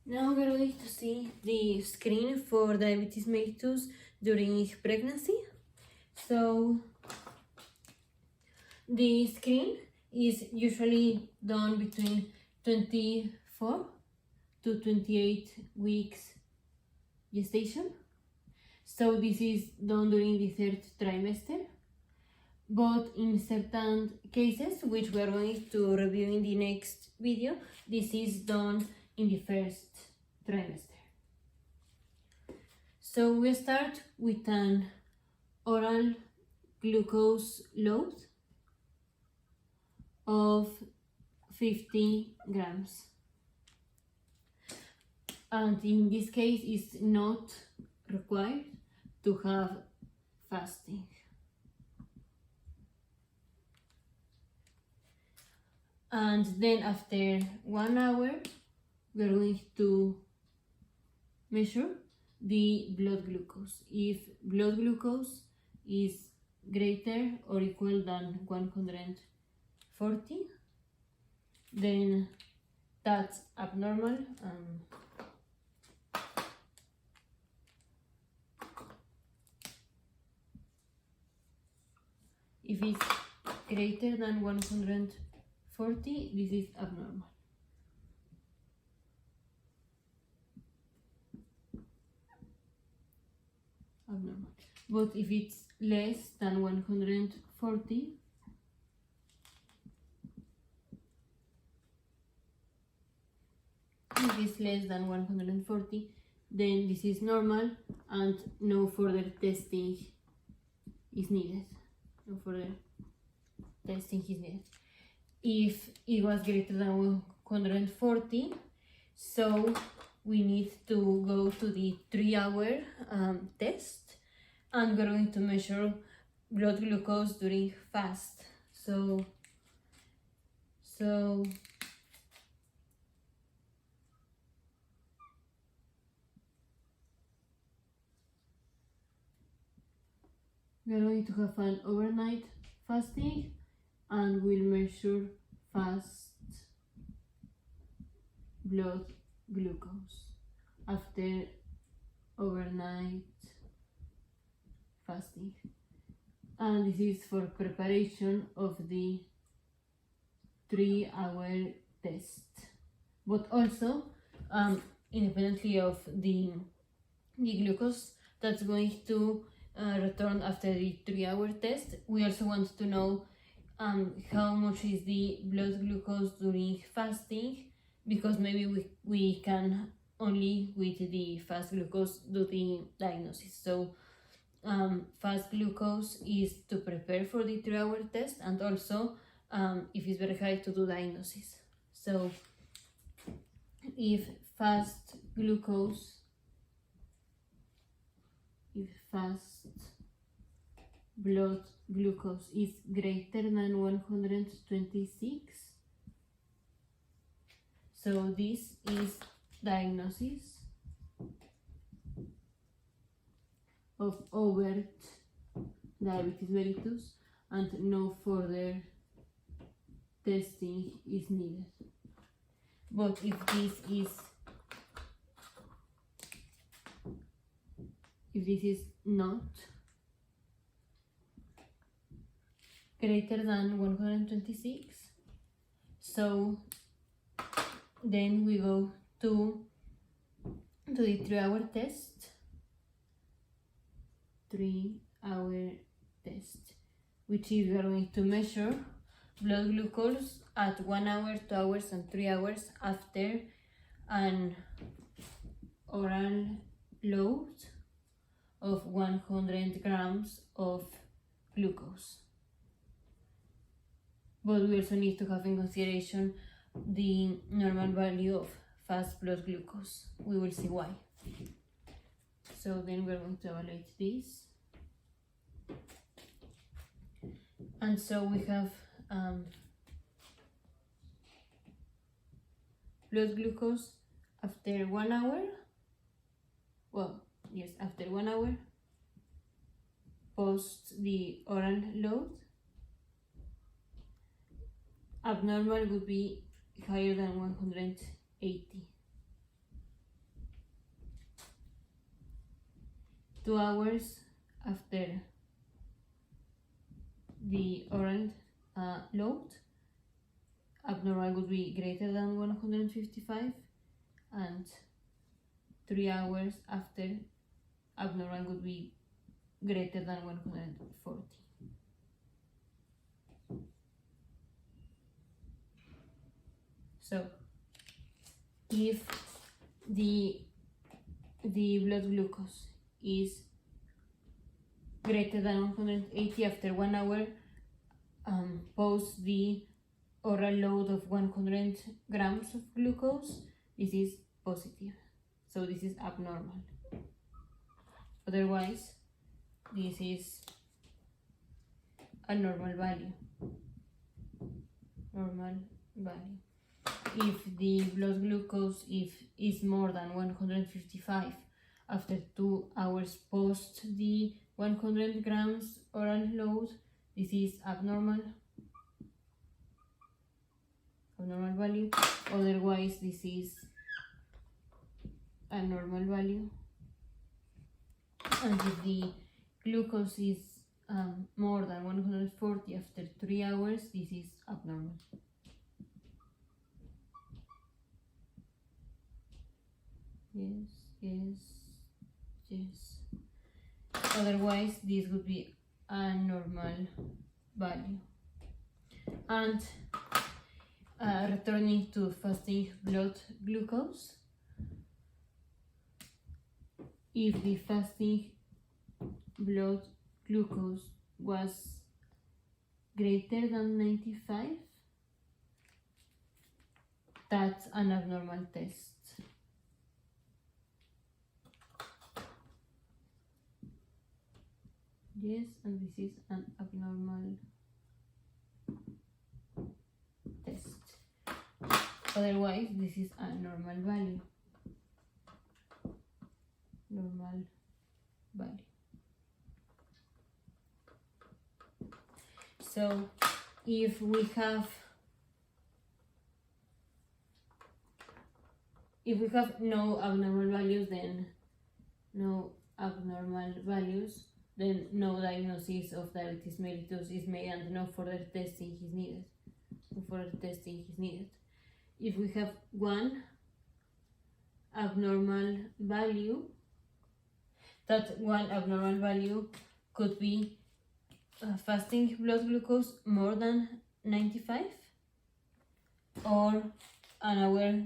Now we're going to see the screen for diabetes mellitus during pregnancy. So the screen is usually done between 24 to 28 weeks gestation. So this is done during the third trimester. But in certain cases, which we are going to review in the next video, this is done in the first trimester. So we start with an oral glucose load of 50 grams. And in this case, it's not required to have fasting. And then after 1 hour, we're going to measure the blood glucose. If blood glucose is greater or equal than 140, then that's abnormal. If it's greater than 140, this is abnormal. But if it's less than 140, then this is normal and no further testing is needed. If it was greater than 140, so we need to go to the 3-hour test, and we're going to measure blood glucose during fast. So we're going to have an overnight fasting, and we'll measure fast blood glucose after overnight fasting. And this is for preparation of the 3-hour test. But also, independently of the glucose that's going to return after the 3-hour test, we also want to know how much is the blood glucose during fasting, because maybe we can only with the fast glucose do the diagnosis. So fast glucose is to prepare for the 3-hour test, and also if it's very high, to do diagnosis. So if fast blood glucose is greater than 126, so this is diagnosis of overt diabetes mellitus and no further testing is needed. But if this is not greater than 126, so then we go to the 3-hour test. 3-hour test, which is we are going to measure blood glucose at 1 hour, 2 hours, and 3 hours after an oral load of 100 grams of glucose. But we also need to have in consideration the normal value of fast blood glucose. We will see why. So then we're going to evaluate this. And so we have blood glucose after 1 hour. After 1 hour post the oral load. Abnormal would be higher than 180. 2 hours after the oral load, abnormal would be greater than 155, and 3 hours after, abnormal would be greater than 140. So if the blood glucose is greater than 180 after 1 hour post the oral load of 100 grams of glucose, this is positive, so this is abnormal. Otherwise, this is a normal value. Normal value. If the blood glucose is more than 155 after 2 hours post the 100 grams oral load, this is abnormal value. Otherwise, this is a normal value. And if the glucose is more than 140 after 3 hours, this is abnormal. Yes. Otherwise, this would be a normal value. And returning to fasting blood glucose, if the fasting blood glucose was greater than 95, that's an abnormal test. Yes, and this is an abnormal test. Otherwise, this is a normal value. Normal value. So, if we have no abnormal values, then no diagnosis of diabetes mellitus is made, and no further testing is needed. If we have one abnormal value, that one abnormal value could be fasting blood glucose more than 95, or an hour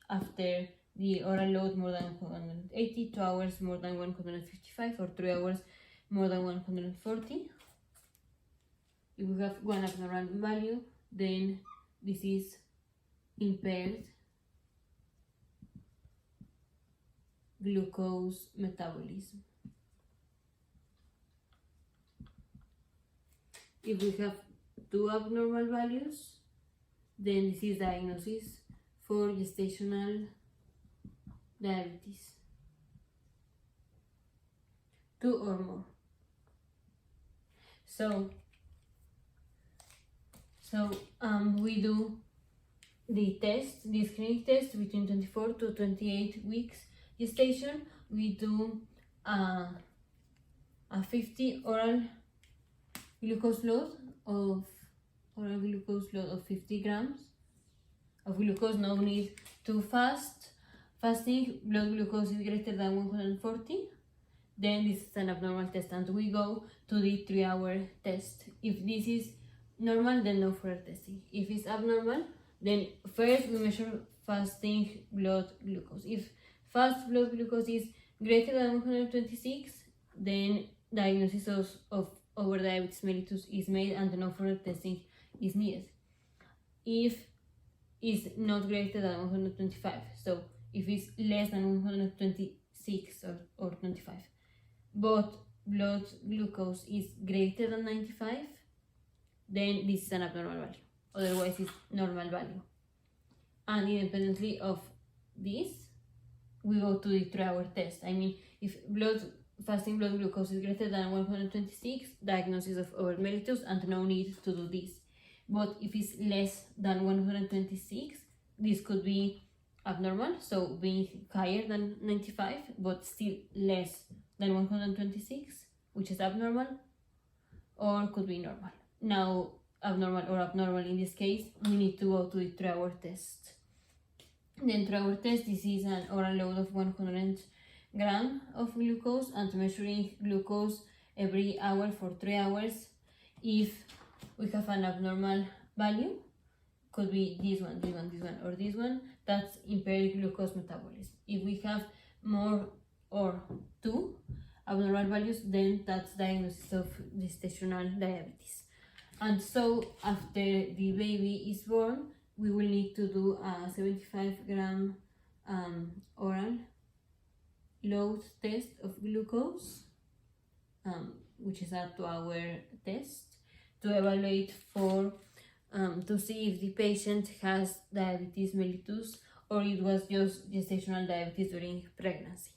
after the oral load more than 180, 2 hours more than 155, or 3 hours more than 140. If we have one abnormal value, then this is impaired glucose metabolism. If we have two abnormal values, then this is diagnosis for gestational diabetes. 2 or more. So we do the screening test between 24 to 28 weeks gestation. We do a 50 oral glucose load of 50 grams of glucose. No need to fast. Fasting blood glucose is greater than 140, then this is an abnormal test, and we go to the 3-hour test. If this is normal, then no further testing. If it's abnormal, then first we measure fasting blood glucose. If fast blood glucose is greater than 126, then diagnosis of diabetes mellitus is made, and no further testing is needed. If it's not greater than 125, so if it's less than 126 or 25, but blood glucose is greater than 95, then this is an abnormal value. Otherwise, it's normal value. And independently of this, we go to the 3-hour test. I mean, if fasting blood glucose is greater than 126, diagnosis of mellitus, and no need to do this. But if it's less than 126, this could be abnormal, so being higher than 95, but still less than 126, which is abnormal, or could be normal. Now, abnormal in this case, we need to go to the 3-hour test. The 3-hour test, this is an oral load of 100 grams of glucose and measuring glucose every hour for 3 hours. If we have an abnormal value, could be this one, or this one, that's impaired glucose metabolism. If we have more or 2 abnormal values, then that's diagnosis of gestational diabetes. And so after the baby is born, we will need to do a 75-gram oral load test of glucose, which is a 2-hour test, to evaluate for to see if the patient has diabetes mellitus or it was just gestational diabetes during pregnancy.